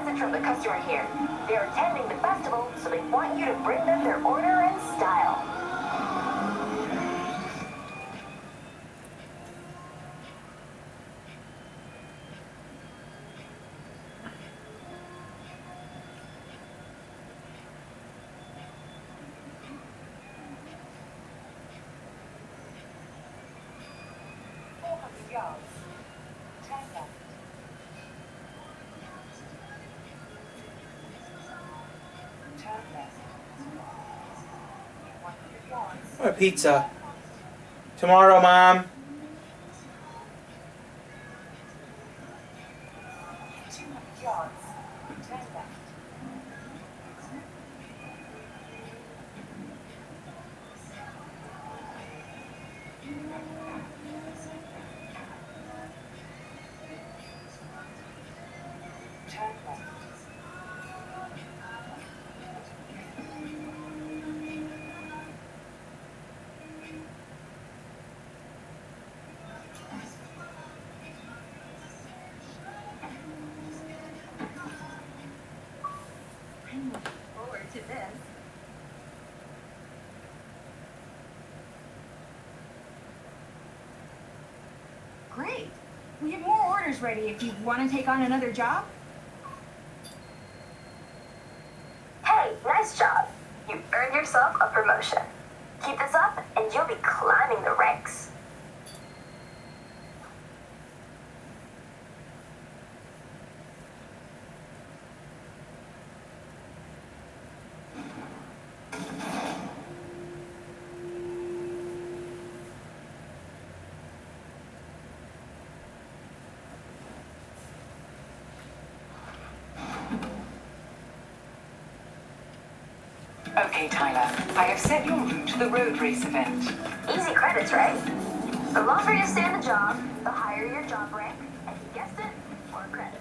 message from the customer here. They're attending the festival, so they want you to bring them their order in style. I want a pizza. Tomorrow, Mom. I'm looking forward to this. Great. We have more orders ready if you want to take on another job. Hey, nice job. You earned yourself a promotion. Keep this up and you'll be climbing the ranks. Okay, Tyler. I have set your route to the road race event. Easy credits, right? The longer you stay in the job, the higher your job rank, and you guessed it, more credits.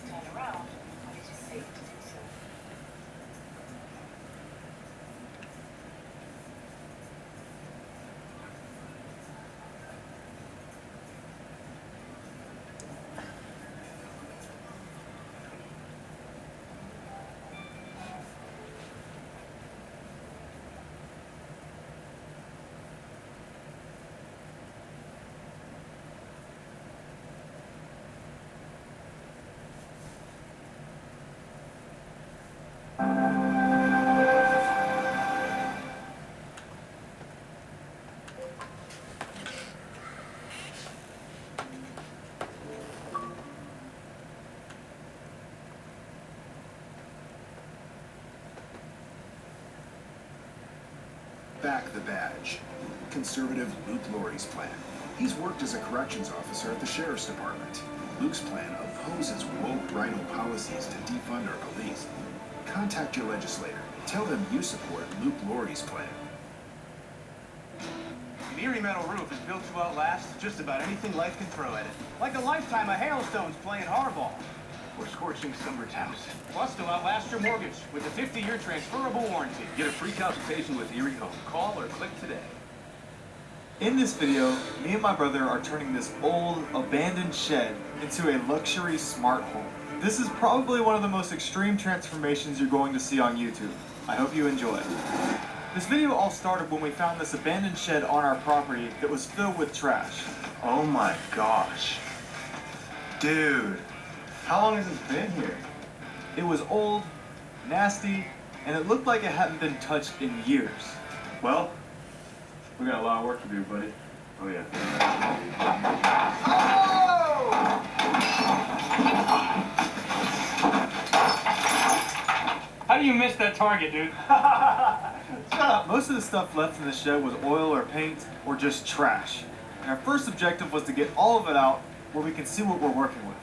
Turn around when it is safe to do so. Back the badge. Conservative Luke Lurie's plan. He's worked as a corrections officer at the Sheriff's Department. Luke's plan opposes woke rhino policies to defund our police. Contact your legislator. Tell them you support Luke Lurie's plan. An Erie metal roof is built to outlast just about anything life can throw at it. Like a lifetime of hailstones playing hardball. Or scorching summer temps. Plus, to outlast your mortgage with a 50-year transferable warranty. Get a free consultation with Erie Home. Call or click today. In this video, me and my brother are turning this old, abandoned shed into a luxury smart home. This is probably one of the most extreme transformations you're going to see on YouTube. I hope you enjoy. This video all started when we found this abandoned shed on our property that was filled with trash. Oh my gosh. Dude. How long has this been here? It was old, nasty, and it looked like it hadn't been touched in years. Well, we got a lot of work to do, buddy. Oh yeah. How do you miss that target, dude? Shut up. Most of the stuff left in the shed was oil or paint or just trash. And our first objective was to get all of it out where we can see what we're working with.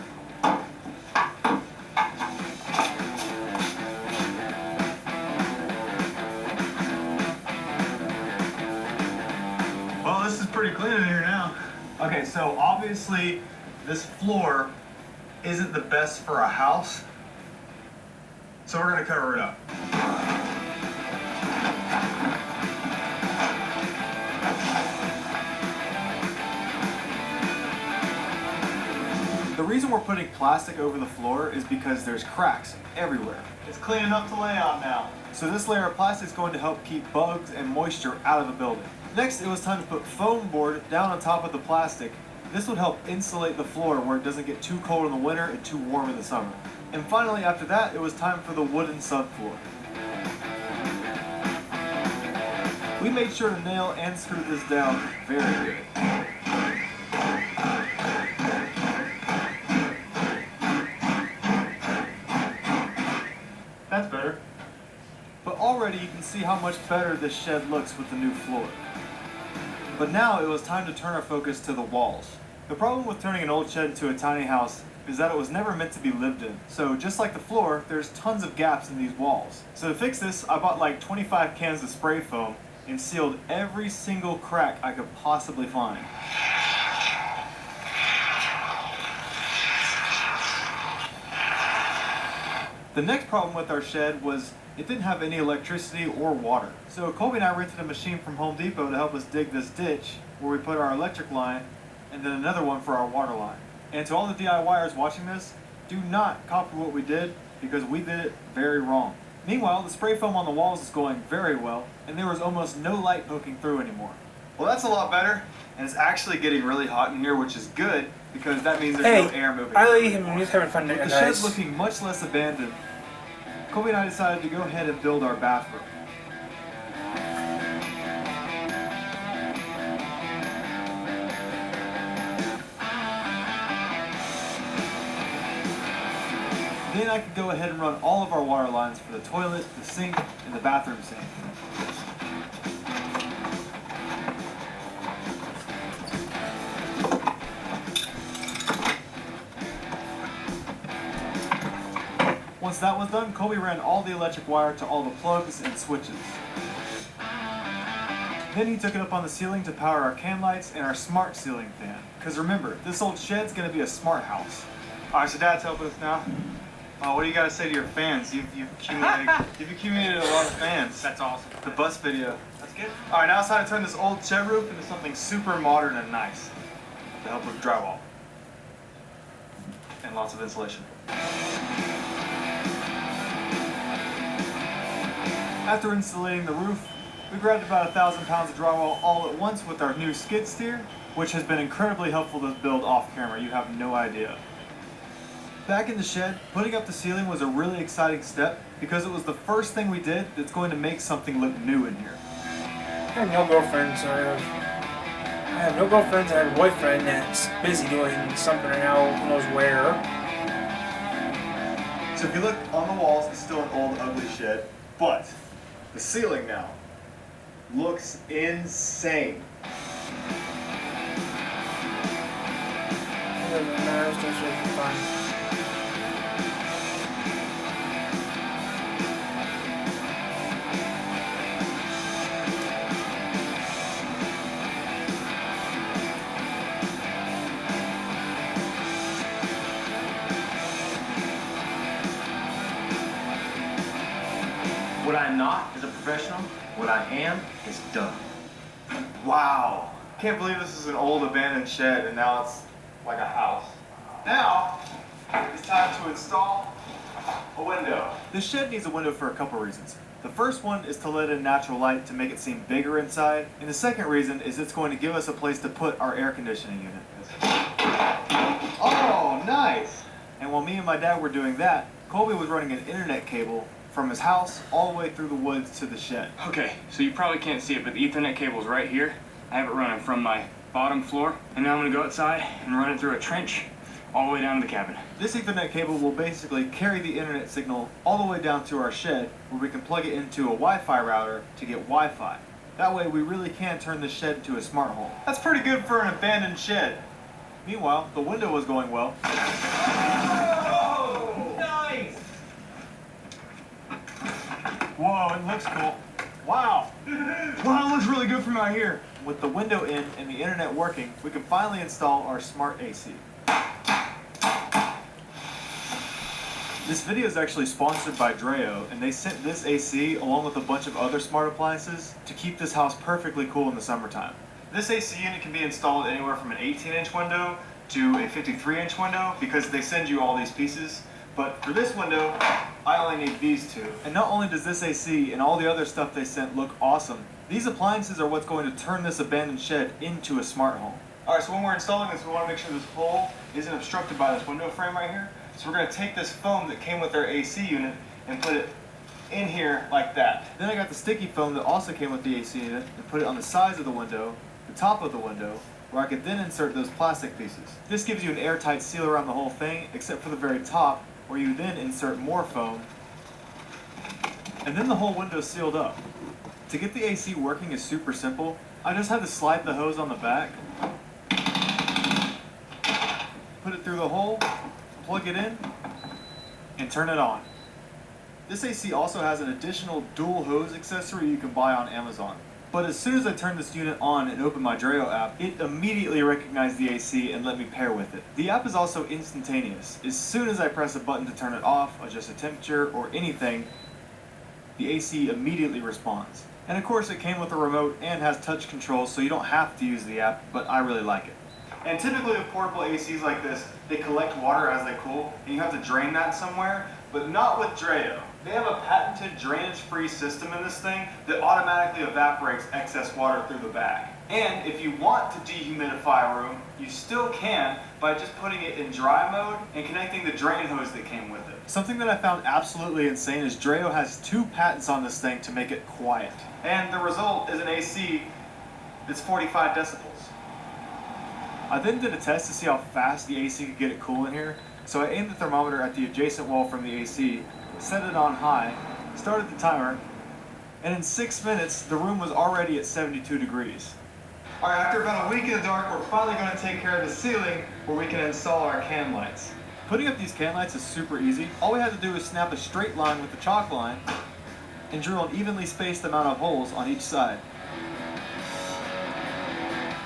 Well, this is pretty clean in here now. Okay, so obviously this floor isn't the best for a house. So we're gonna cover it up. The The reason we're putting plastic over the floor is because there's cracks everywhere. It's clean enough to lay on now. So this layer of plastic is going to help keep bugs and moisture out of the building. Next, it was time to put foam board down on top of the plastic. This would help insulate the floor where it doesn't get too cold in the winter and too warm in the summer. And finally, after that, it was time for the wooden subfloor. We made sure to nail and screw this down very good. That's better. But already you can see how much better this shed looks with the new floor. But now it was time to turn our focus to the walls. The problem with turning an old shed into a tiny house is that it was never meant to be lived in. So just like the floor, there's tons of gaps in these walls. So to fix this, I bought like 25 cans of spray foam and sealed every single crack I could possibly find. The next problem with our shed was it didn't have any electricity or water. So Colby and I rented a machine from Home Depot to help us dig this ditch where we put our electric line and then another one for our water line. And to all the DIYers watching this, do not copy what we did because we did it very wrong. Meanwhile, the spray foam on the walls is going very well and there was almost no light poking through anymore. Well, that's a lot better, and it's actually getting really hot in here, which is good because that means there's no air moving. I leave him. He's having fun there, With the shed's looking much less abandoned, Colby and I decided to go ahead and build our bathroom. Then I could go ahead and run all of our water lines for the toilet, the sink, and the bathroom sink. Once that was done, Colby ran all the electric wire to all the plugs and switches. Then he took it up on the ceiling to power our can lights and our smart ceiling fan. Because remember, this old shed's going to be a smart house. Alright, so Dad's helping us now. What do you got to say to your fans? You've accumulated a lot of fans. That's awesome. The bus video. That's good. Alright, now it's time to turn this old shed roof into something super modern and nice. To help with drywall. And lots of insulation. After insulating the roof, we grabbed about 1,000 pounds of drywall all at once with our new skid steer, which has been incredibly helpful to build off camera. You have no idea. Back in the shed, putting up the ceiling was a really exciting step because it was the first thing we did that's going to make something look new in here. I have no girlfriend, so I have no girlfriends. I have a boyfriend that's busy doing something right now, who knows where. So if you look on the walls, it's still an old, ugly shed, but the ceiling now looks insane. It doesn't matter, it's just really fun. What I'm not is a professional. What I am is done. Wow. Can't believe this is an old abandoned shed and now it's like a house. Now, it's time to install a window. This shed needs a window for a couple reasons. The first one is to let in natural light to make it seem bigger inside. And the second reason is it's going to give us a place to put our air conditioning unit. Oh, nice. And while me and my dad were doing that, Colby was running an internet cable from his house all the way through the woods to the shed. Okay, so you probably can't see it, but the Ethernet cable's right here. I have it running from my bottom floor, and now I'm gonna go outside and run it through a trench all the way down to the cabin. This Ethernet cable will basically carry the internet signal all the way down to our shed, where we can plug it into a Wi-Fi router to get Wi-Fi. That way we really can turn this shed into a smart home. That's pretty good for an abandoned shed. Meanwhile, the window was going well. Oh, nice! Whoa, it looks cool. Wow. Wow, it looks really good from out here. With the window in and the internet working, we can finally install our smart AC. This video is actually sponsored by Dreo, and they sent this AC along with a bunch of other smart appliances to keep this house perfectly cool in the summertime. This AC unit can be installed anywhere from an 18-inch window to a 53-inch window because they send you all these pieces. But for this window, I only need these two. And not only does this AC and all the other stuff they sent look awesome, these appliances are what's going to turn this abandoned shed into a smart home. Alright, so when we're installing this, we want to make sure this hole isn't obstructed by this window frame right here. So we're going to take this foam that came with our AC unit and put it in here like that. Then I got the sticky foam that also came with the AC unit and put it on the sides of the window, the top of the window, where I could then insert those plastic pieces. This gives you an airtight seal around the whole thing, except for the very top, where you then insert more foam. And then the whole window's sealed up. To get the AC working is super simple. I just had to slide the hose on the back, put it through the hole, plug it in, and turn it on. This AC also has an additional dual hose accessory you can buy on Amazon. But as soon as I turned this unit on and opened my Dreo app, it immediately recognized the AC and let me pair with it. The app is also instantaneous. As soon as I press a button to turn it off, adjust the temperature, or anything, the AC immediately responds. And of course it came with a remote and has touch controls, so you don't have to use the app, but I really like it. And typically with portable ACs like this, they collect water as they cool, and you have to drain that somewhere, but not with Dreo. They have a patented drainage-free system in this thing that automatically evaporates excess water through the back. And if you want to dehumidify a room, you still can by just putting it in dry mode and connecting the drain hose that came with it. Something that I found absolutely insane is Dreo has 2 patents on this thing to make it quiet. And the result is an AC that's 45 decibels. I then did a test to see how fast the AC could get it cool in here, so I aimed the thermometer at the adjacent wall from the AC, set it on high, started the timer, and in 6 minutes, the room was already at 72 degrees. Alright, after about a week in the dark, we're finally going to take care of the ceiling where we can install our can lights. Putting up these can lights is super easy. All we had to do is snap a straight line with the chalk line and drill an evenly spaced amount of holes on each side.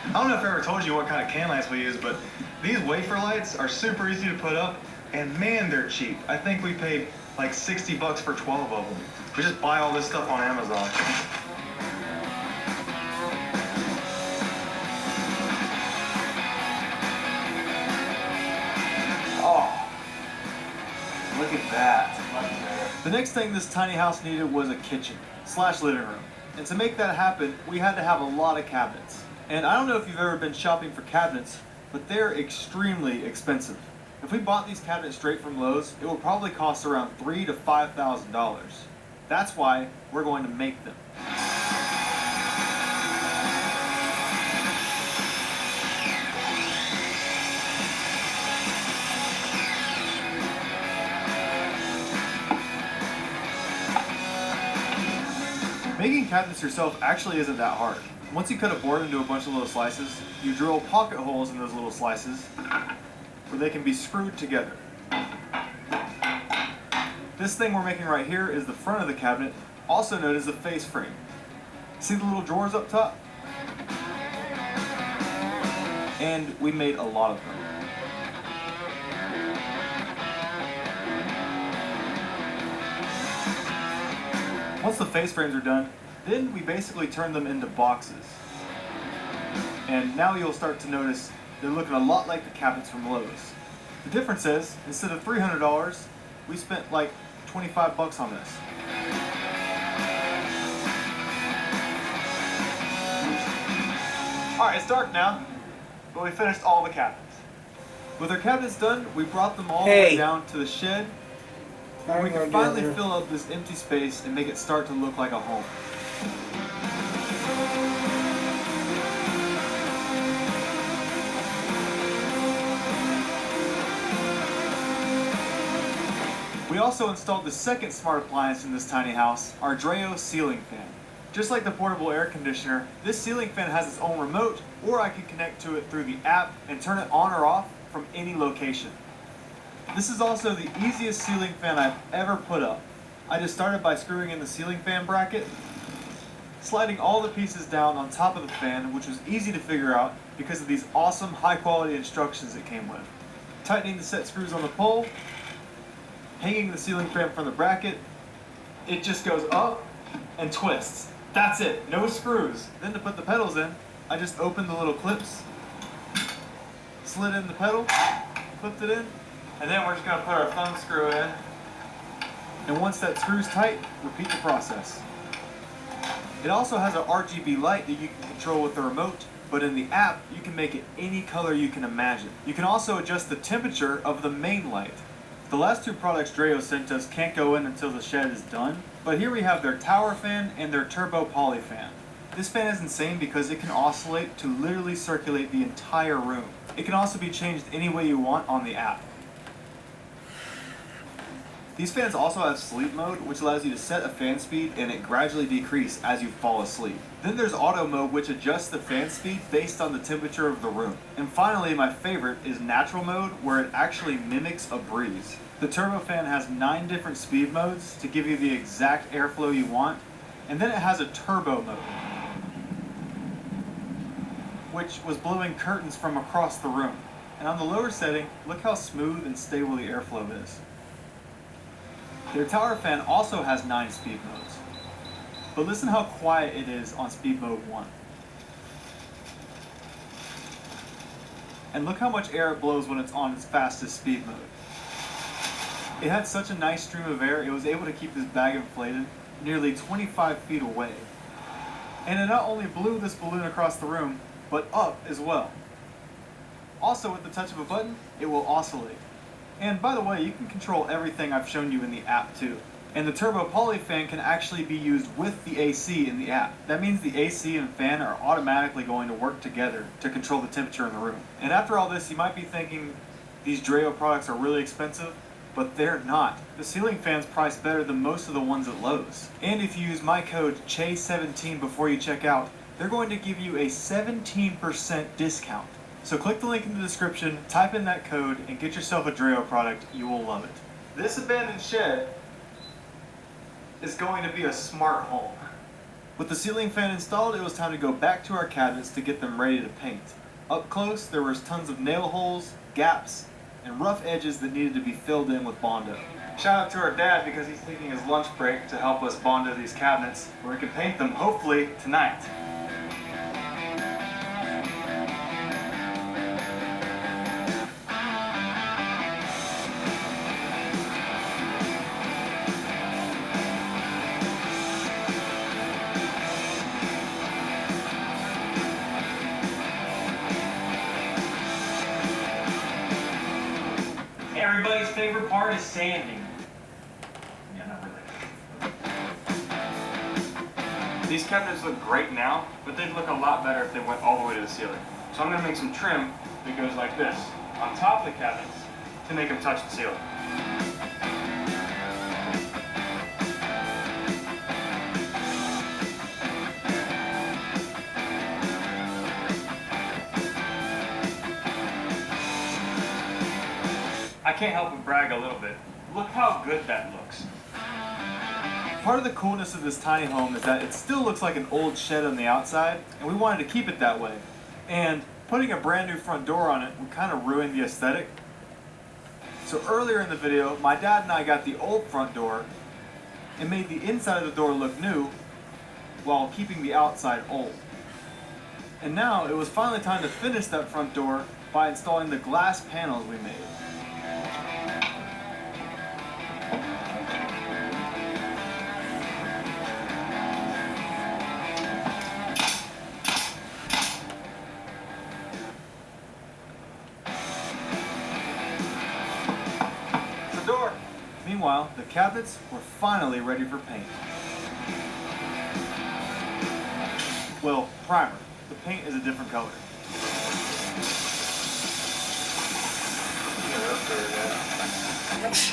I don't know if I ever told you what kind of can lights we use, but these wafer lights are super easy to put up, and man, they're cheap. I think we paid like 60 bucks for 12 of them. We just buy all this stuff on Amazon. Oh, look at that. The next thing this tiny house needed was a kitchen / living room. And to make that happen, we had to have a lot of cabinets. And I don't know if you've ever been shopping for cabinets, but they're extremely expensive. If we bought these cabinets straight from Lowe's, it would probably cost around $3,000 to $5,000. That's why we're going to make them. Making cabinets yourself actually isn't that hard. Once you cut a board into a bunch of little slices, you drill pocket holes in those little slices where they can be screwed together. This thing we're making right here is the front of the cabinet, also known as the face frame. See the little drawers up top? And we made a lot of them. Once the face frames are done, then we basically turn them into boxes. And now you'll start to notice they're looking a lot like the cabinets from Lowe's. The difference is, instead of $300, we spent like 25 bucks on this. Alright, it's dark now, but we finished all the cabinets. With our cabinets done, we brought them all the way down to the shed, where we can finally fill up this empty space and make it start to look like a home. We also installed the second smart appliance in this tiny house, our Dreo ceiling fan. Just like the portable air conditioner, this ceiling fan has its own remote, or I can connect to it through the app and turn it on or off from any location. This is also the easiest ceiling fan I've ever put up. I just started by screwing in the ceiling fan bracket, sliding all the pieces down on top of the fan, which was easy to figure out because of these awesome high quality instructions it came with. Tightening the set screws on the pole, hanging the ceiling fan from the bracket, it just goes up and twists. That's it, no screws. Then to put the pedals in, I just open the little clips, slid in the pedal, flipped it in, and then we're just gonna put our thumb screw in. And once that screw's tight, repeat the process. It also has an RGB light that you can control with the remote, but in the app, you can make it any color you can imagine. You can also adjust the temperature of the main light. The last two products Dreo sent us can't go in until the shed is done, but here we have their tower fan and their turbo poly fan. This fan is insane because it can oscillate to literally circulate the entire room. It can also be changed any way you want on the app. These fans also have sleep mode, which allows you to set a fan speed and it gradually decrease as you fall asleep. Then there's auto mode, which adjusts the fan speed based on the temperature of the room. And finally, my favorite is natural mode, where it actually mimics a breeze. The turbo fan has 9 different speed modes to give you the exact airflow you want, and then it has a turbo mode, which was blowing curtains from across the room. And on the lower setting, look how smooth and stable the airflow is. Their tower fan also has 9 speed modes, but listen how quiet it is on speed mode 1. And look how much air it blows when it's on its fastest speed mode. It had such a nice stream of air, it was able to keep this bag inflated nearly 25 feet away. And it not only blew this balloon across the room, but up as well. Also, with the touch of a button, it will oscillate. And by the way, you can control everything I've shown you in the app too. And the turbo poly fan can actually be used with the AC in the app. That means the AC and fan are automatically going to work together to control the temperature in the room. And after all this, you might be thinking these Dreo products are really expensive, but they're not. The ceiling fan's priced better than most of the ones at Lowe's. And if you use my code CHE17 before you check out, they're going to give you a 17% discount. So click the link in the description, type in that code, and get yourself a Dreo product. You will love it. This abandoned shed is going to be a smart home. With the ceiling fan installed, it was time to go back to our cabinets to get them ready to paint. Up close, there was tons of nail holes, gaps, and rough edges that needed to be filled in with Bondo. Shout out to our dad because he's taking his lunch break to help us Bondo these cabinets, where we can paint them hopefully tonight. Everybody's favorite part is sanding. Yeah, not really. These cabinets look great now, but they'd look a lot better if they went all the way to the ceiling. So I'm going to make some trim that goes like this, on top of the cabinets, to make them touch the ceiling. I can't help but brag a little bit. Look how good that looks. Part of the coolness of this tiny home is that it still looks like an old shed on the outside, and we wanted to keep it that way. And putting a brand new front door on it would kind of ruin the aesthetic. So earlier in the video, my dad and I got the old front door and made the inside of the door look new while keeping the outside old. And now it was finally time to finish that front door by installing the glass panels we made. Door. Meanwhile, the cabinets were finally ready for paint. Well, primer. The paint is a different color. That's